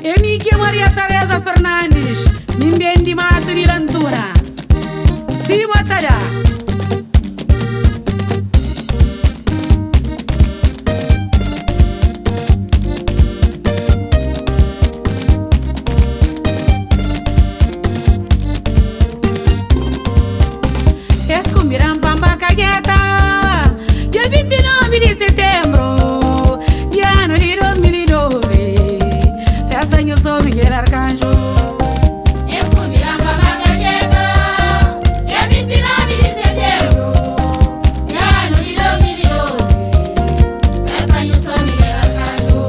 Emique Maria Teresa Fernandes, Nimbendi Maturi Lantuna, Simatada. Escumiram Pamba Cagueta, dia 29 de setembro, de ano de 2012, festa em São Miguel Arcanjo. Escumiram Pamba Cagueta, dia 29 de setembro, de ano de 2012, festa em São Miguel Arcanjo.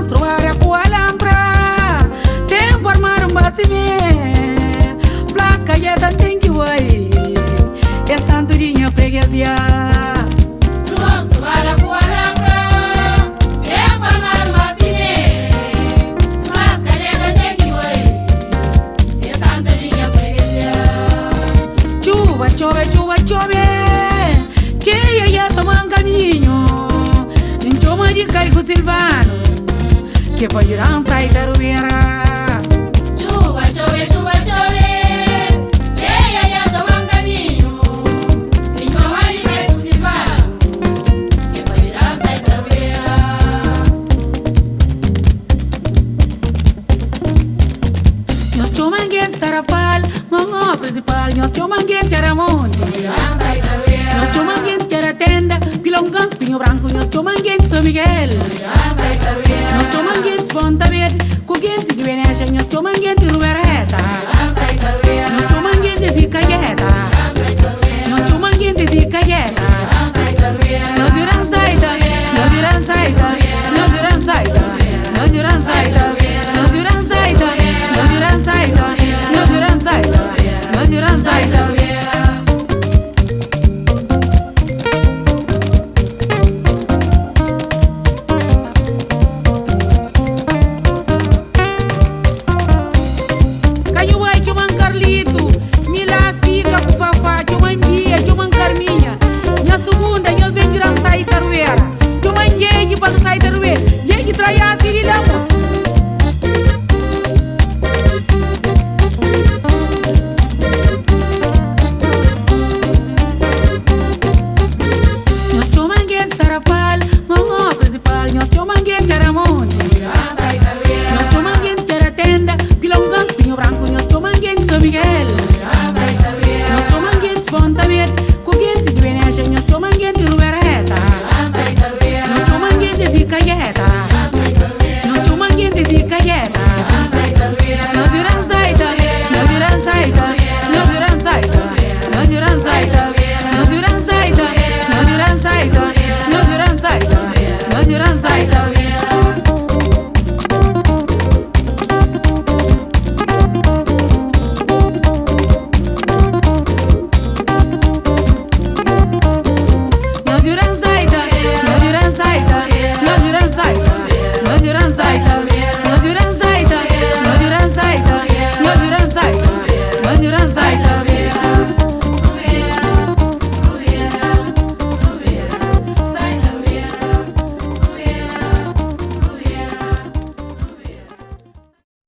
Struar a Kualampra, tempo armar bacime, Plas Cagueta tem que ir. É santurinha freguesia. Suara Kualampra, tempo armar bacime, Plas Cagueta tem que ir. É santurinha freguesia. Chuva, chove, chuva, chove, cheia ia tomar caminho. Em choma de caigo silvano, que pode ir a sair da rubeira. Chuva, chove, chuva, chove, cheia ia tomar caminho. Me chama de meio silvano, que pode ir a sair da rubeira. Nós chomangues tarafal, mongo principal, nós chomangues charamonte. Nós chomangues charatenda, pilongans, pinho branco, nós chomangues São Miguel. Nós chomangues Ponta Verde, cuguentes de Venecia, nós chomangues Rubereta. Nós chomangues de Cagueta, nós chomangues de Cagueta. Nós viram saída, nós viram saída, nós viram saída, nós viram saída.